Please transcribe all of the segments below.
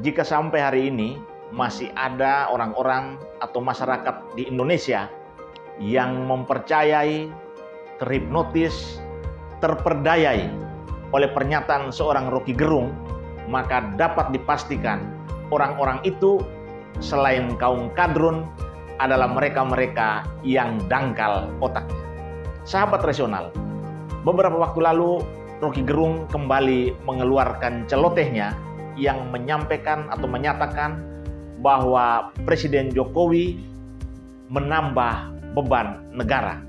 jika sampai hari ini masih ada orang-orang atau masyarakat di Indonesia yang mempercayai, terhipnotis, terperdayai oleh pernyataan seorang Roky Gerung, maka dapat dipastikan orang-orang itu selain kaum kadrun adalah mereka-mereka yang dangkal otaknya. Sahabat rasional, beberapa waktu lalu Roky Gerung kembali mengeluarkan celotehnya yang menyampaikan atau menyatakan bahwa Presiden Jokowi menambah beban negara.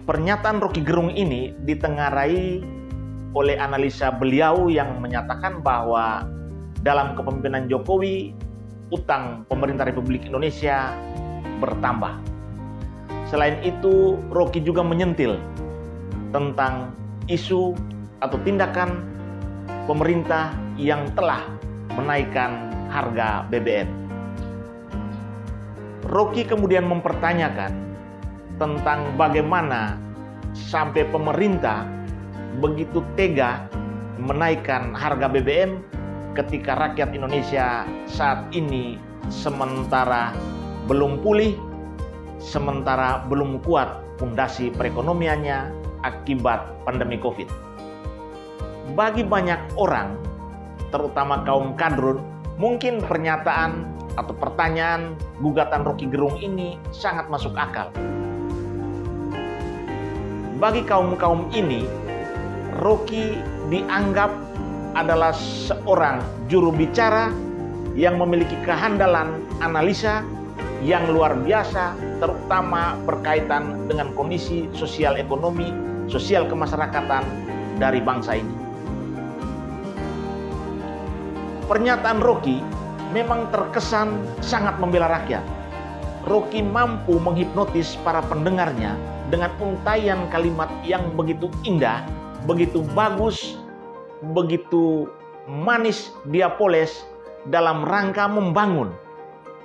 Pernyataan Roky Gerung ini ditengarai oleh analisa beliau yang menyatakan bahwa dalam kepemimpinan Jokowi, utang pemerintah Republik Indonesia bertambah. Selain itu, Roky juga menyentil tentang isu atau tindakan pemerintah yang telah menaikkan harga BBM. Roky kemudian mempertanyakan tentang bagaimana sampai pemerintah begitu tega menaikkan harga BBM ketika rakyat Indonesia saat ini sementara belum pulih, sementara belum kuat fondasi perekonomiannya akibat pandemi COVID. Bagi banyak orang, terutama kaum kadrun, mungkin pernyataan atau pertanyaan gugatan Roky Gerung ini sangat masuk akal. Bagi kaum-kaum ini, Roky dianggap adalah seorang juru bicara yang memiliki kehandalan analisa yang luar biasa, terutama berkaitan dengan kondisi sosial ekonomi, sosial kemasyarakatan dari bangsa ini. Pernyataan Roky memang terkesan sangat membela rakyat. Roky mampu menghipnotis para pendengarnya dengan untaian kalimat yang begitu indah, begitu bagus, begitu manis dia poles dalam rangka membangun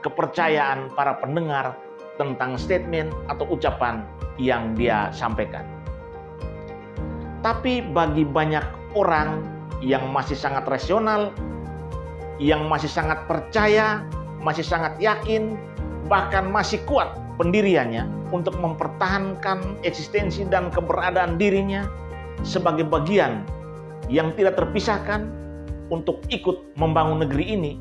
kepercayaan para pendengar tentang statement atau ucapan yang dia sampaikan. Tapi bagi banyak orang yang masih sangat rasional, yang masih sangat percaya, masih sangat yakin, bahkan masih kuat pendiriannya untuk mempertahankan eksistensi dan keberadaan dirinya sebagai bagian yang tidak terpisahkan untuk ikut membangun negeri ini,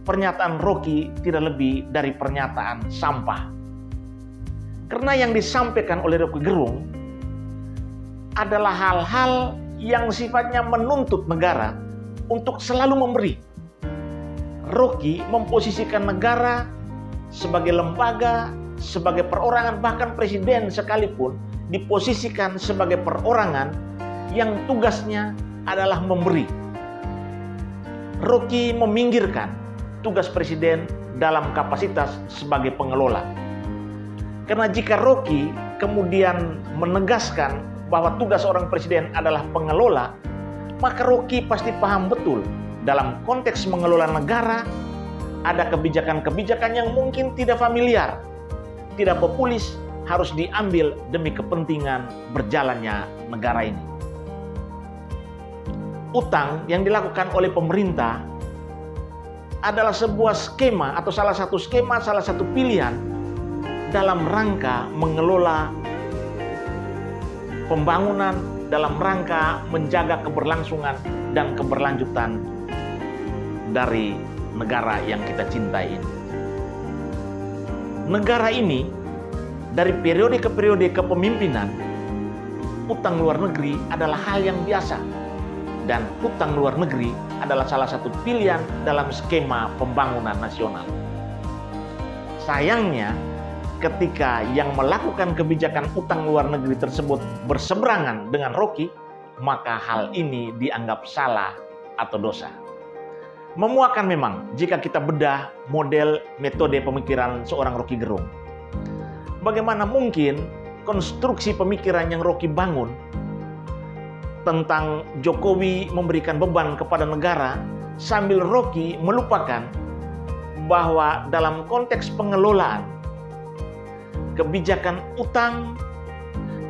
pernyataan Roky tidak lebih dari pernyataan sampah. Karena yang disampaikan oleh Roky Gerung adalah hal-hal yang sifatnya menuntut negara untuk selalu memberi. Roky memposisikan negara sebagai lembaga, sebagai perorangan, bahkan presiden sekalipun diposisikan sebagai perorangan yang tugasnya adalah memberi. Roky meminggirkan tugas presiden dalam kapasitas sebagai pengelola. Karena jika Roky kemudian menegaskan bahwa tugas seorang presiden adalah pengelola, maka Roky pasti paham betul dalam konteks mengelola negara ada kebijakan-kebijakan yang mungkin tidak familiar, tidak populis, harus diambil demi kepentingan berjalannya negara ini. Utang yang dilakukan oleh pemerintah adalah sebuah skema atau salah satu skema, salah satu pilihan dalam rangka mengelola pembangunan, dalam rangka menjaga keberlangsungan dan keberlanjutan dari negara yang kita cintai ini. Negara ini dari periode ke periode kepemimpinan, utang luar negeri adalah hal yang biasa. Dan utang luar negeri adalah salah satu pilihan dalam skema pembangunan nasional. Sayangnya, ketika yang melakukan kebijakan utang luar negeri tersebut berseberangan dengan Roky, maka hal ini dianggap salah atau dosa. Memuakan memang jika kita bedah model metode pemikiran seorang Roky Gerung. Bagaimana mungkin konstruksi pemikiran yang Roky bangun tentang Jokowi memberikan beban kepada negara sambil Roky melupakan bahwa dalam konteks pengelolaan kebijakan utang,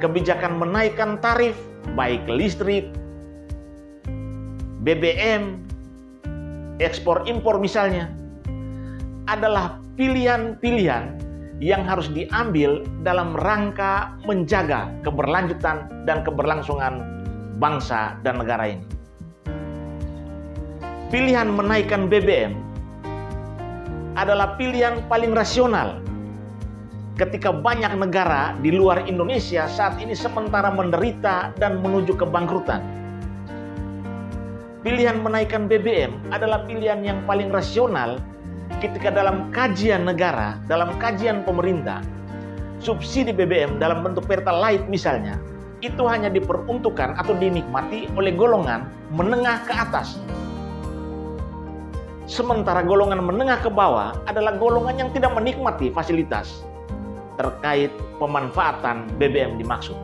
kebijakan menaikkan tarif baik listrik, BBM, ekspor impor misalnya, adalah pilihan-pilihan yang harus diambil dalam rangka menjaga keberlanjutan dan keberlangsungan bangsa dan negara ini. Pilihan menaikkan BBM adalah pilihan paling rasional ketika banyak negara di luar Indonesia saat ini sementara menderita dan menuju kebangkrutan. Pilihan menaikkan BBM adalah pilihan yang paling rasional ketika dalam kajian negara, dalam kajian pemerintah, subsidi BBM dalam bentuk Pertalite misalnya, itu hanya diperuntukkan atau dinikmati oleh golongan menengah ke atas. Sementara golongan menengah ke bawah adalah golongan yang tidak menikmati fasilitas terkait pemanfaatan BBM dimaksud.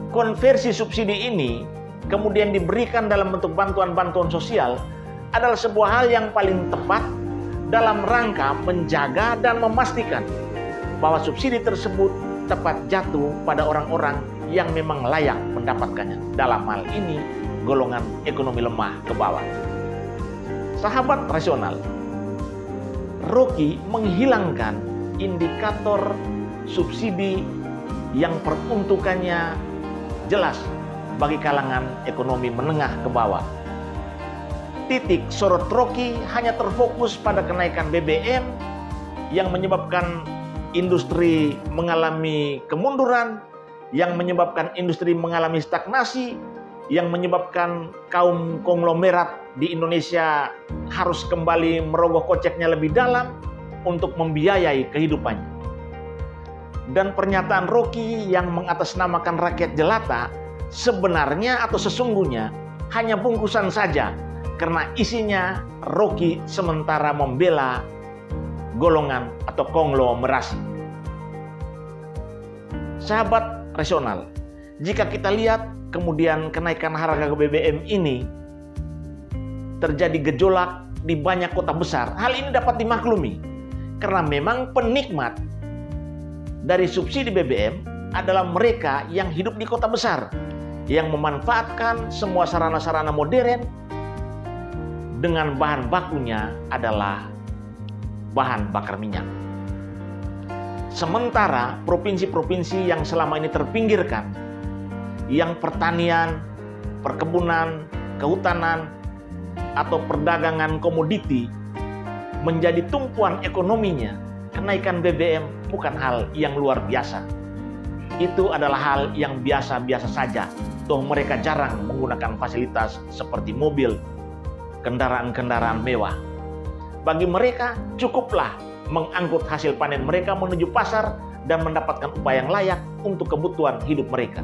Konversi subsidi ini kemudian diberikan dalam bentuk bantuan-bantuan sosial adalah sebuah hal yang paling tepat dalam rangka menjaga dan memastikan bahwa subsidi tersebut tepat jatuh pada orang-orang yang memang layak mendapatkannya. Dalam hal ini, golongan ekonomi lemah ke bawah. Sahabat rasional, Rocky menghilangkan indikator subsidi yang peruntukannya jelas bagi kalangan ekonomi menengah ke bawah. Titik sorot Rocky hanya terfokus pada kenaikan BBM yang menyebabkan industri mengalami kemunduran, yang menyebabkan industri mengalami stagnasi, yang menyebabkan kaum konglomerat di Indonesia harus kembali merogoh koceknya lebih dalam untuk membiayai kehidupannya. Dan pernyataan Rocky yang mengatasnamakan rakyat jelata sebenarnya atau sesungguhnya hanya bungkusan saja, karena isinya Rocky sementara membela golongan atau konglomerasi. Sahabat rasional, jika kita lihat kemudian kenaikan harga BBM ini terjadi gejolak di banyak kota besar, hal ini dapat dimaklumi karena memang penikmat dari subsidi BBM adalah mereka yang hidup di kota besar, yang memanfaatkan semua sarana-sarana modern dengan bahan bakunya adalah bahan bakar minyak. Sementara provinsi-provinsi yang selama ini terpinggirkan, yang pertanian, perkebunan, kehutanan, atau perdagangan komoditi menjadi tumpuan ekonominya, kenaikan BBM bukan hal yang luar biasa. Itu adalah hal yang biasa-biasa saja. Toh mereka jarang menggunakan fasilitas seperti mobil, kendaraan-kendaraan mewah. Bagi mereka cukuplah mengangkut hasil panen mereka menuju pasar dan mendapatkan upah yang layak untuk kebutuhan hidup mereka.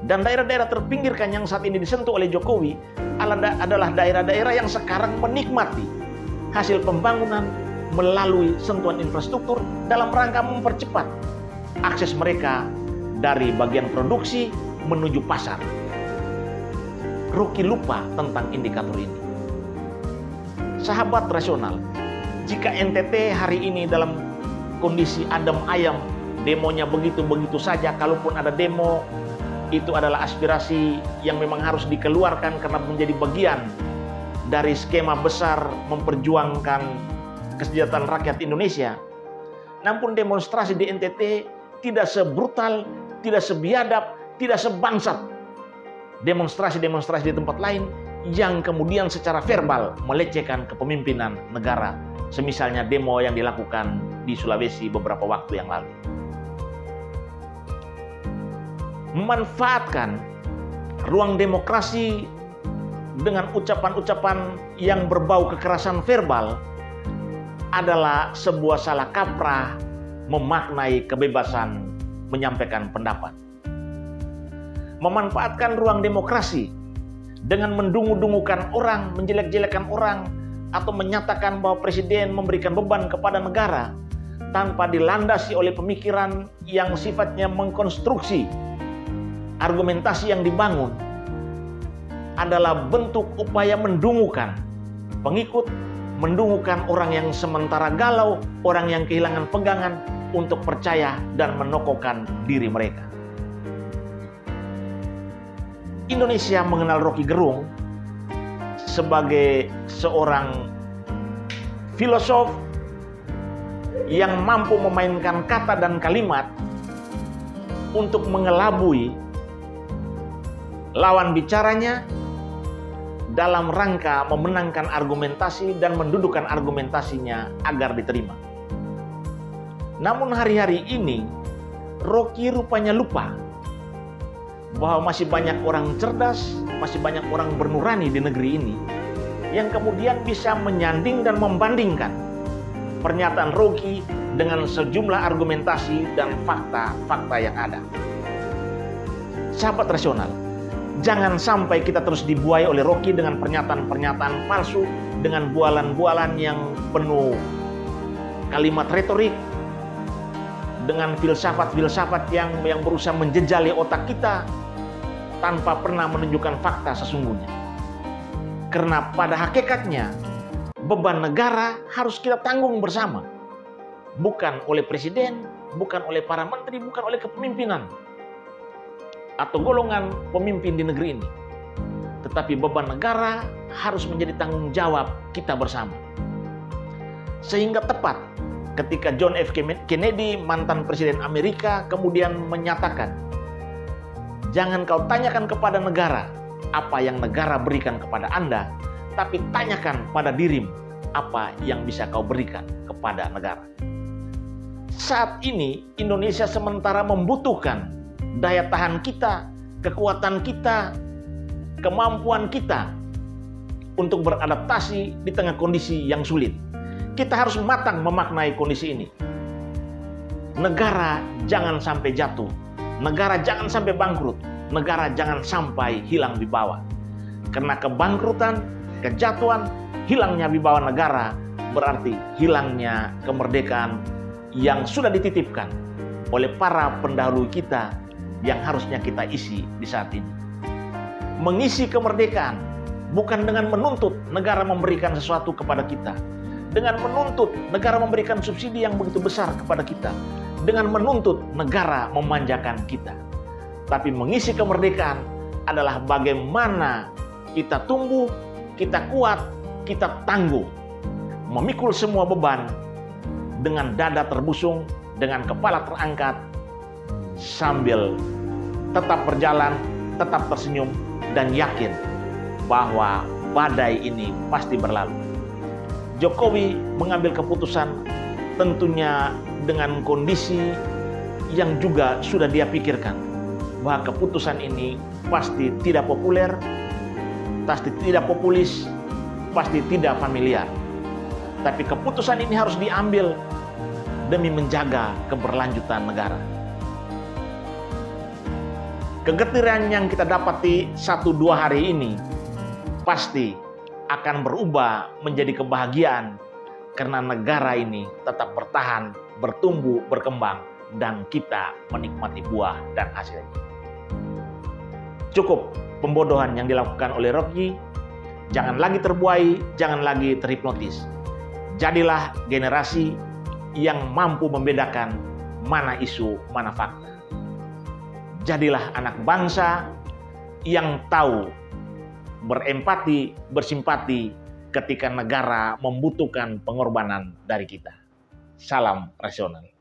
Dan daerah-daerah terpinggirkan yang saat ini disentuh oleh Jokowi adalah daerah-daerah yang sekarang menikmati hasil pembangunan melalui sentuhan infrastruktur dalam rangka mempercepat akses mereka dari bagian produksi menuju pasar. Rocky lupa tentang indikator ini. Sahabat rasional, jika NTT hari ini dalam kondisi adem ayem, demonya begitu-begitu saja, kalaupun ada demo, itu adalah aspirasi yang memang harus dikeluarkan karena menjadi bagian dari skema besar memperjuangkan kesejahteraan rakyat Indonesia. Namun demonstrasi di NTT tidak sebrutal, tidak sebiadab, tidak sebangsat demonstrasi-demonstrasi di tempat lain yang kemudian secara verbal melecehkan kepemimpinan negara, semisalnya demo yang dilakukan di Sulawesi beberapa waktu yang lalu. Memanfaatkan ruang demokrasi dengan ucapan-ucapan yang berbau kekerasan verbal adalah sebuah salah kaprah memaknai kebebasan menyampaikan pendapat. Memanfaatkan ruang demokrasi dengan mendungu-dungukan orang, menjelek-jelekan orang, atau menyatakan bahwa presiden memberikan beban kepada negara tanpa dilandasi oleh pemikiran yang sifatnya mengkonstruksi argumentasi yang dibangun adalah bentuk upaya mendungukan pengikut, mendungukan orang yang sementara galau, orang yang kehilangan pegangan untuk percaya dan menokohkan diri mereka. Indonesia mengenal Rocky Gerung sebagai seorang filosof yang mampu memainkan kata dan kalimat untuk mengelabui lawan bicaranya dalam rangka memenangkan argumentasi dan mendudukkan argumentasinya agar diterima. Namun hari-hari ini Rocky rupanya lupa bahwa masih banyak orang cerdas, masih banyak orang bernurani di negeri ini yang kemudian bisa menyanding dan membandingkan pernyataan Rocky dengan sejumlah argumentasi dan fakta-fakta yang ada. Sahabat rasional, jangan sampai kita terus dibuai oleh Rocky dengan pernyataan-pernyataan palsu, dengan bualan-bualan yang penuh kalimat retorik, dengan filsafat-filsafat yang berusaha menjejali otak kita tanpa pernah menunjukkan fakta sesungguhnya. Karena pada hakikatnya beban negara harus kita tanggung bersama. Bukan oleh presiden, bukan oleh para menteri, bukan oleh kepemimpinan atau golongan pemimpin di negeri ini. Tetapi beban negara harus menjadi tanggung jawab kita bersama. Sehingga tepat ketika John F. Kennedy, mantan presiden Amerika, kemudian menyatakan, jangan kau tanyakan kepada negara apa yang negara berikan kepada Anda, tapi tanyakan pada dirimu apa yang bisa kau berikan kepada negara. Saat ini Indonesia sementara membutuhkan daya tahan kita, kekuatan kita, kemampuan kita untuk beradaptasi di tengah kondisi yang sulit. Kita harus matang memaknai kondisi ini. Negara jangan sampai jatuh, negara jangan sampai bangkrut, negara jangan sampai hilang wibawa. Karena kebangkrutan, kejatuhan, hilangnya wibawa negara berarti hilangnya kemerdekaan yang sudah dititipkan oleh para pendahulu kita yang harusnya kita isi di saat ini. Mengisi kemerdekaan bukan dengan menuntut negara memberikan sesuatu kepada kita, dengan menuntut negara memberikan subsidi yang begitu besar kepada kita, dengan menuntut negara memanjakan kita. Tapi mengisi kemerdekaan adalah bagaimana kita tumbuh, kita kuat, kita tangguh, memikul semua beban dengan dada terbusung, dengan kepala terangkat, sambil tetap berjalan, tetap tersenyum, dan yakin bahwa badai ini pasti berlalu. Jokowi mengambil keputusan tentunya dengan kondisi yang juga sudah dia pikirkan, bahwa keputusan ini pasti tidak populer, pasti tidak populis, pasti tidak familiar. Tapi keputusan ini harus diambil demi menjaga keberlanjutan negara. Kegetiran yang kita dapati 1-2 hari ini pasti akan berubah menjadi kebahagiaan karena negara ini tetap bertahan, bertumbuh, berkembang, dan kita menikmati buah dan hasilnya. Cukup pembodohan yang dilakukan oleh Rocky, jangan lagi terbuai, jangan lagi terhipnotis. Jadilah generasi yang mampu membedakan mana isu, mana fakta. Jadilah anak bangsa yang tahu berempati, bersimpati ketika negara membutuhkan pengorbanan dari kita. Salam rasional.